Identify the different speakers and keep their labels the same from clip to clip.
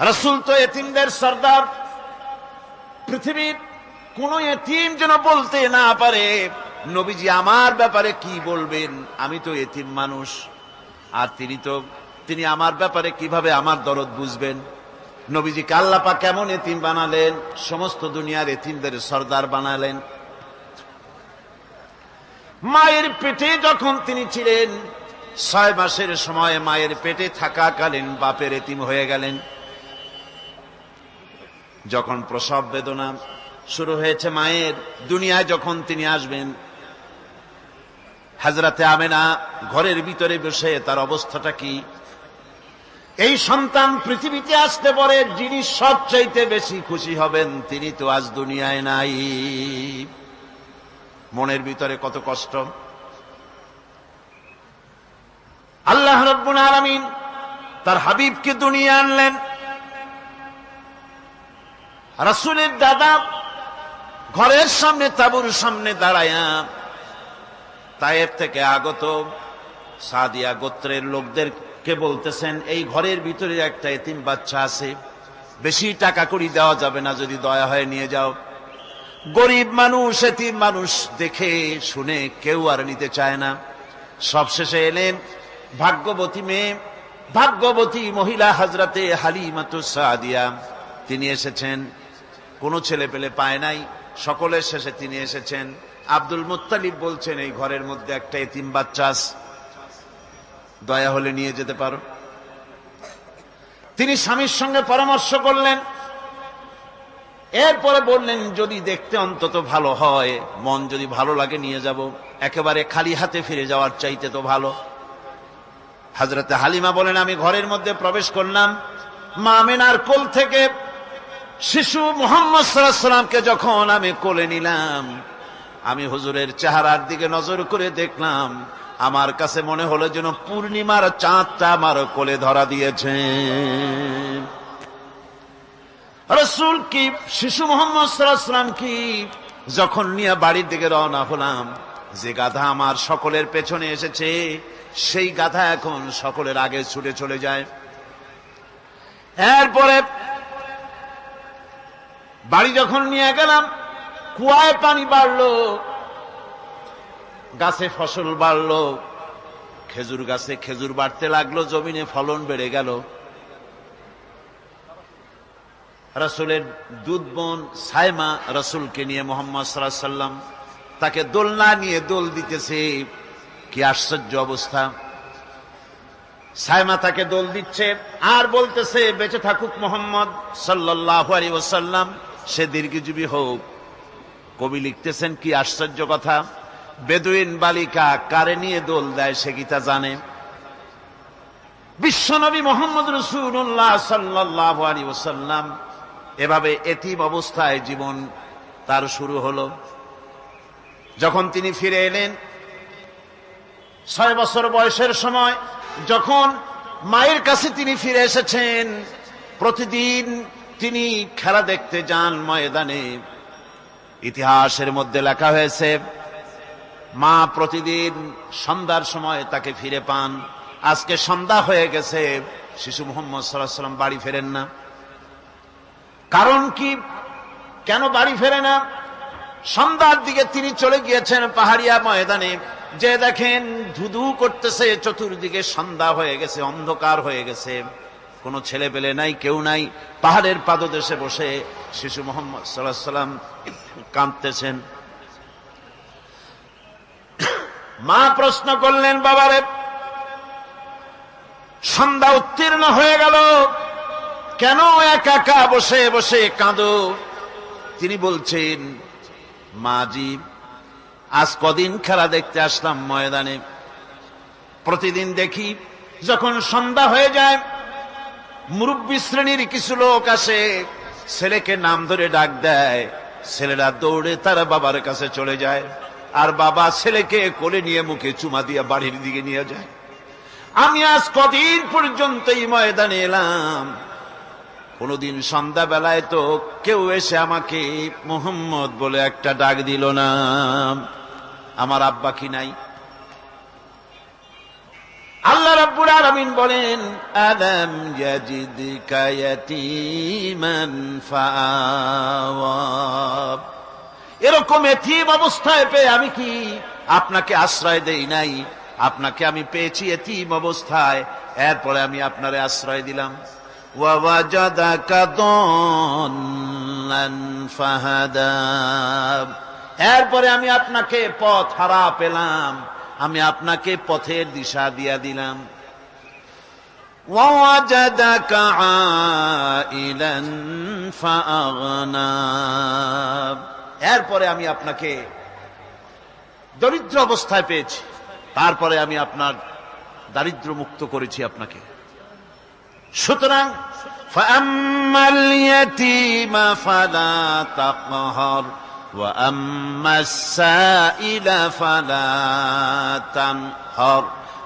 Speaker 1: রাসূল তো এতিমদের সর্দার। পৃথিবীর কোন এতিম যেন বলতে না পারে নবীজি আমার ব্যাপারে কি বলবেন, আমি তো এতিম মানুষ, আর তিনি আমার ব্যাপারে কিভাবে আমার দরদ বুঝবেন। নবীজিকে আল্লাহ পাক কেমন এতিম বানালেন, সমস্ত দুনিয়ার এতিমদের সর্দার বানালেন। মায়ের পেটে যখন তিনি ছিলেন 6 মাসের সময় মায়ের পেটে থাকাকালীন বাপের এতিম হয়ে গেলেন। যখন প্রসব বেদনা শুরু হয়েছে মায়ের, দুনিয়ায় যখন তিনি আসবেন, হযরতে আমেনা ঘরের ভিতরে বসে তার অবস্থাটা কি, এই সন্তান পৃথিবীতে আসতে পরে যিনি সবচাইতে বেশি খুশি হবেন তিনি তো আজ দুনিয়ায় নাই। মনের ভিতরে কত কষ্ট। আল্লাহ রাব্বুল আলামিন তার হাবিবকে দুনিয়া আনলেন। রাসূলের দাদা ঘরের সামনে তাঁবুর সামনে দাঁড়ায়া তায়েফ থেকে আগত সাদিয়া গোত্রের লোকদেরকে বলতেছেন, এই ঘরের ভিতরে একটা এতিম বাচ্চা আছে, বেশি টাকা কড়ি দেওয়া যাবে না, যদি দয়া হয় নিয়ে যাও। গরিব মানুষ, এতিম মানুষ দেখে শুনে কেউ আর নিতে চায় না। সবশেষে এলেন ভাগ্যবতী মেয়ে, ভাগ্যবতী মহিলা হযরতে হালিমাতুস সাদিয়া। তিনি এসেছেন, কোনো ছেলে পেলে পায় নাই, সকলের শেষে তিনি এসেছেন। আব্দুল মুত্তালিব বলছেন, এই ঘরের মধ্যে একটা এতিম বাচ্চা আছে, দয়া হলে নিয়ে যেতে পারো। তিনি স্বামীর সঙ্গে পরামর্শ করলেন, এরপরে বললেন, যদি দেখতে অন্তত ভালো হয়, মন যদি ভালো লাগে নিয়ে যাব, একেবারে খালি হাতে ফিরে যাওয়ার চাইতে তো ভালো। হযরতে হালিমা বলেন, আমি ঘরের মধ্যে প্রবেশ করলাম, মা আমেনার কোল থেকে শিশু মুহাম্মদ সাল্লাল্লাহু আলাইহি সাল্লামকে যখন আমি কোলে নিলাম, আমি হুজুরের চেহারার দিকে নজর করে দেখলাম, আমার কাছে মনে হলো যেন পূর্ণিমার চাঁদটা আমার কোলে ধরা দিয়েছে। রাসূল কি শিশু মুহাম্মদ সাল্লাল্লাহু আলাইহি সাল্লাম কি যখন নিয়ে বাড়ির দিকে রওনা হলাম, যে গাধা আমার সকলের পেছনে এসেছে সেই গাধা এখন সকলের আগে ছুটে চলে যায়। এরপরে বাড়ি যখন নিয়ে গেলাম, কুয়ায় পানি বাড়লো, গাছে ফসল বাড়লো, খেজুর গাছে খেজুর বাড়তে লাগলো, জমিনে ফলন বেড়ে গেল। রাসূলের দুধ বোন সাইমা রাসূলকে নিয়ে মুহাম্মদ সাল্লাল্লাহু আলাইহি সাল্লাম তাকে দোলনা নিয়ে দোল দিতেছে। কি আশ্চর্য অবস্থা! সাইমা তাকে দোল দিচ্ছে আর বলতেছে, বেঁচে থাকুক মুহাম্মদ সাল্লাল্লাহু আলাইহি ওয়াসাল্লাম, সে দীর্ঘজীবী হোক। কবি লিখতেছেন, কি আশ্চর্য কথা, বেদুইন বালিকা কারে নিয়ে দোল দেয় সে কি তা জানে? বিশ্বনবী মুহাম্মদ রাসূলুল্লাহ সাল্লাল্লাহু আলাইহি ওয়াসাল্লাম এভাবে এতিম অবস্থায় জীবন তার শুরু হলো। যখন তিনি ফিরে এলেন 6 বছর বয়সের সময়, যখন মায়ের কাছে তিনি ফিরে এসেছেন, প্রতিদিন তিনি খেলা দেখতে যান ময়দানে। ইতিহাসের মধ্যে লেখা হয়েছে, মা প্রতিদিন সন্ধ্যার সময় তাকে ফিরে পান। আজকে সন্ধ্যা হয়ে গেছে, শিশু মুহাম্মদ সাল্লাল্লাহু আলাইহি ওয়াসাল্লাম বাড়ি ফেরেন না। কারণ কি, কেন বাড়ি ফেরে না? সন্ধ্যার দিকে তিনি চলে গিয়েছেন পাহাড়িয়া ময়দানে, যে দেখেন ধুধু করতেছে, চতুর্দিকে সন্ধ্যা হয়ে গেছে, অন্ধকার হয়ে গেছে, কোনো ছেলে পেলে নাই, কেউ নাই। পাহাড়ের পাদদেশে বসে শিশু মুহাম্মদ সাল্লাল্লাহু আলাইহি ওয়াসাল্লাম কাঁদতেছেন। মা প্রশ্ন করলেন, বাবারে, সন্ধ্যা উত্তীর্ণ হয়ে গেল, কেন একা একা বসে বসে কাঁদো? তিনি বলছেন, মাজি, আজ কদিন খেলা দেখতে আসলাম ময়দানে, প্রতিদিন দেখি যখন সন্ধ্যা হয়ে যায় মুরব্বী শ্রেণীর কিছু লোক আসে, ছেলেকে নাম ধরে ডাক দেয়, ছেলেরা দৌড়ে তার বাবার কাছে চলে যায়, আর বাবা ছেলেকে কোলে নিয়ে মুখে চুমা দিয়ে বাড়ির দিকে নিয়ে যায়। আমি আজ কদিন পর্যন্ত এই ময়দানে এলাম, কোনদিন সন্ধ্যা বেলায় তো কেউ এসে আমাকে মুহাম্মদ বলে একটা ডাক দিল না। আমার আব্বা কি নাই? আল্লাহ রাব্বুল আলামিন বলেন, আলাম ইয়াজিদকা ইয়াতীমান ফাআওয়া, এরকম এতিম অবস্থায় পেয়ে আমি কি আপনাকে আশ্রয় দেই নাই? আপনাকে আমি পেয়েছি এতিম অবস্থায়, এরপরে আমি আপনারে আশ্রয় দিলাম। ওয়া ওয়াজাদাকা দাল্লান ফাহাদা, এরপরে আমি আপনাকে পথ হারা পেলাম, আমি আপনাকে পথের দিশা দিয়া দিলাম। ওয়া ওয়াজাদাকা আইলান ফাআগনা, এরপরে আমি আপনাকে দরিদ্র অবস্থায় পেয়েছি, তারপরে আমি আপনার দারিদ্র মুক্ত করেছি আপনাকে। সুতরাং ফাআম্মাল ইয়াতীমা ফালা তাকহার ওয়া আম্মাস সাইলা ফালা তানহার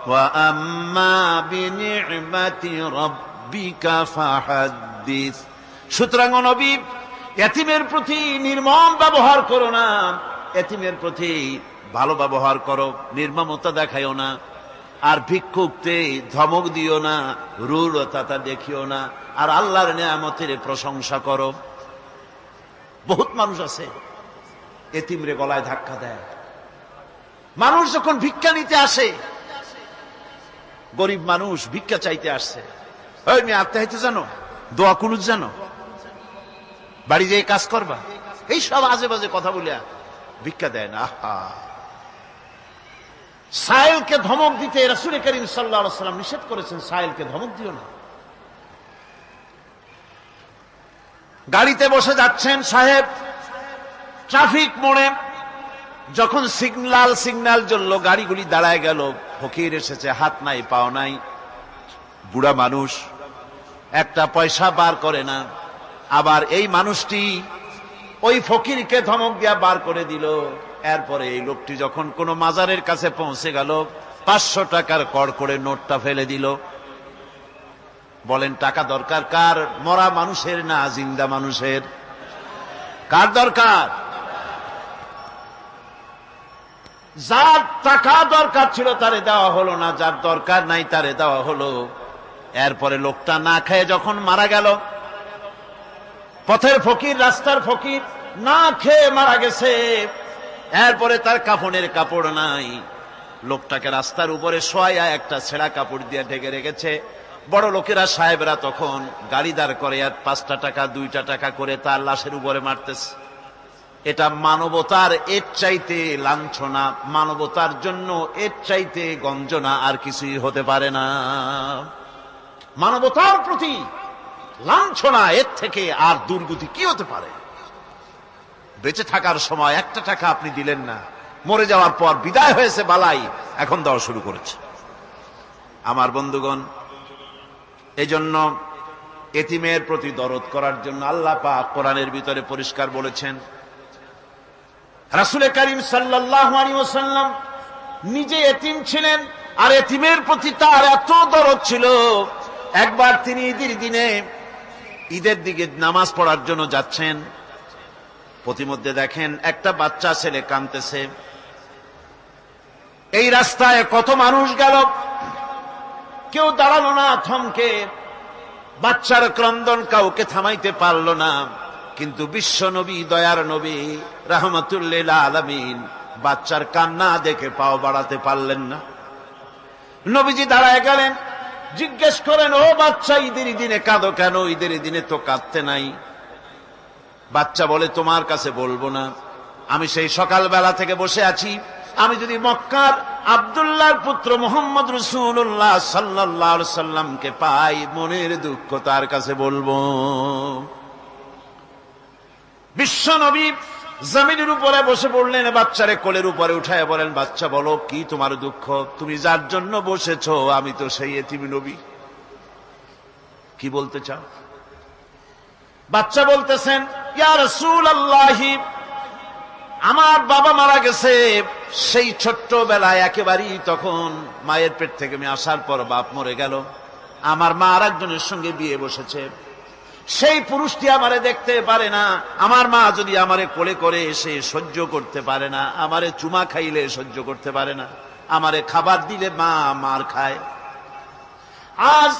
Speaker 1: ওয়া আম্মা বিনি'মাতি রাব্বিকা ফাহাদ্দিস। সুতরাং নবী, এতিমের প্রতি নির্মম ব্যবহার করো না, এতিমের প্রতি ভালো ব্যবহার করো, নির্মমতা দেখাইও না। আর ভিক্ষুককে ধমক দিও না, রূঢ়তা দেখিও না, আর আল্লাহর নিয়ামতের প্রশংসা করো। বহুত মানুষ আছে এতিমরে গলায় ধাক্কা দেয়। মানুষ যখন ভিক্ষা নিতে আসে, গরিব মানুষ ভিক্ষা চাইতে আসছে, ওই মেয়ে আত্মা হইতে জানো, দোয়া কুনুত জানো, বাড়ি যেয়ে কাজ করবা, এই সব আজে বাজে কথা বলিয়া ভিক্ষা দেয় না। সাইলকে ধমক দিতে রাসূল করিম সাল্লাল্লাহু আলাইহি ওয়াসাল্লাম নিষেধ করেছেন, সাইলকে ধমক দিও না। গাড়িতে বসে যাচ্ছেন সাহেব, ট্রাফিক মোড়ে যখন সিগন্যাল জ্বলল, গাড়িগুলি দাঁড়ায় গেল, ফকির এসেছে, হাত নাই পাও নাই, বুড়া মানুষ, একটা পয়সা বার করে না। আবার এই মানুষটি ওই ফকিরকে ধমক দিয়া বার করে দিল। এরপরে এই লোকটি যখন কোন মাজারের কাছে পৌঁছে গেল, 500 টাকার কড়কড়ে নোটটা ফেলে দিল। বলেন টাকা দরকার কার? মরা মানুষের না জিন্দা মানুষের? কার দরকার? যার টাকা দরকার ছিল তারে দেওয়া হলো না, যার দরকার নাই তারে দেওয়া হলো। এরপরে লোকটা না খেয়ে যখন মারা গেল, পথের ফকির, রাস্তার ফকির, না খেয়ে মারা গেছে। এরপরে তার কাফনের কাপড় নাই, লোকটাকে রাস্তার উপরে শোয়া একটা ছেঁড়া কাপড় দিয়ে ঢেকে রেখেছে। বড় লোকেরা, সাহেবরা তখন গাড়ি দাঁড় করে আর 5টা টাকা 2টা টাকা করে তার লাশের উপরে মারতেছে। এটা মানবতার এর চাইতে লাঞ্ছনা, মানবতার জন্য এর চাইতে গঞ্জনা আর কিছুই হতে পারে না। মানবতার প্রতি লাঞ্ছনা এর থেকে আর দুর্গতি কি হতে পারে? বেঁচে থাকার সময় 1টা টাকা আপনি দিলেন না, মরে যাওয়ার পর বিদায় হয়েছে বালাই, এখন দেওয়া শুরু করেছে। আমার বন্ধুগণ, এজন্য এতিমের প্রতি দরদ করার জন্য আল্লাহ পাক কোরআনের ভিতরে পরিষ্কার বলেছেন। রাসূল করিম সাল্লাল্লাহু আলাইহি ওয়াসাল্লাম নিজে এতিম ছিলেন, আর এতিমের প্রতি তার এত দরদ ছিল, একবার তিনি ঈদের দিকে নামাজ পড়ার জন্য যাচ্ছেন। প্রতিমধ্যে দেখেন একটা বাচ্চা ছেলে কাঁদতেছে। এই রাস্তায় কত মানুষ গেল, কেউ দাঁড়ালো না থমকে, বাচ্চার ক্রন্দন কাউকে থামাইতে পারল না। কিন্তু বিশ্ব নবী, দয়ার নবী রাহমাতুল লিল আলামিন বাচ্চার কান্না দেখে পাও বাড়াতে পারলেন না। নবীজি দাঁড়ায় গেলেন, জিজ্ঞেস করেন, ও বাচ্চা, ঈদের দিনে কাঁদো কেন? ঈদের দিনে তো কাঁদতে নাই। বাচ্চা বলে, তোমার কাছে বলবো না, আমি সেই সকালবেলা থেকে বসে আছি, আমি যদি মক্কার আব্দুল্লাহর পুত্র মুহাম্মদ রাসূলুল্লাহ সাল্লাল্লাহু আলাইহি সাল্লামকে পাই, মনের দুঃখ তার কাছে বলবো। বিশ্ব নবী জমিনের উপরে বসে পড়লেন, বাচ্চারে কোলের উপরে উঠায় বলেন, বাচ্চা বলো কি তোমার দুঃখ? তুমি যার জন্য বসেছো আমি তো সেই এতিম নবী, কি বলতে চাও? বাচ্চা বলতেছেন, ইয়া রাসূলুল্লাহ, আমার বাবা মারা গেছে সেই ছোট্টবেলায়, একেবারেই তখন মায়ের পেট থেকে আমি আসার পর বাপ মরে গেল, আমার মা আর একজনের সঙ্গে বিয়ে বসেছে, সেই পুরুষটি আমারে দেখতে পারে না, আমার মা যদি আমারে কোলে করে এসে সহ্য করতে পারে না, আমারে চুমা খাইলে সহ্য করতে পারে না, আমারে খাবার দিলে মা মার খায়, আজ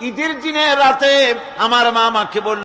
Speaker 1: ঈদের দিনের রাতে আমার মা আমাকে বলল,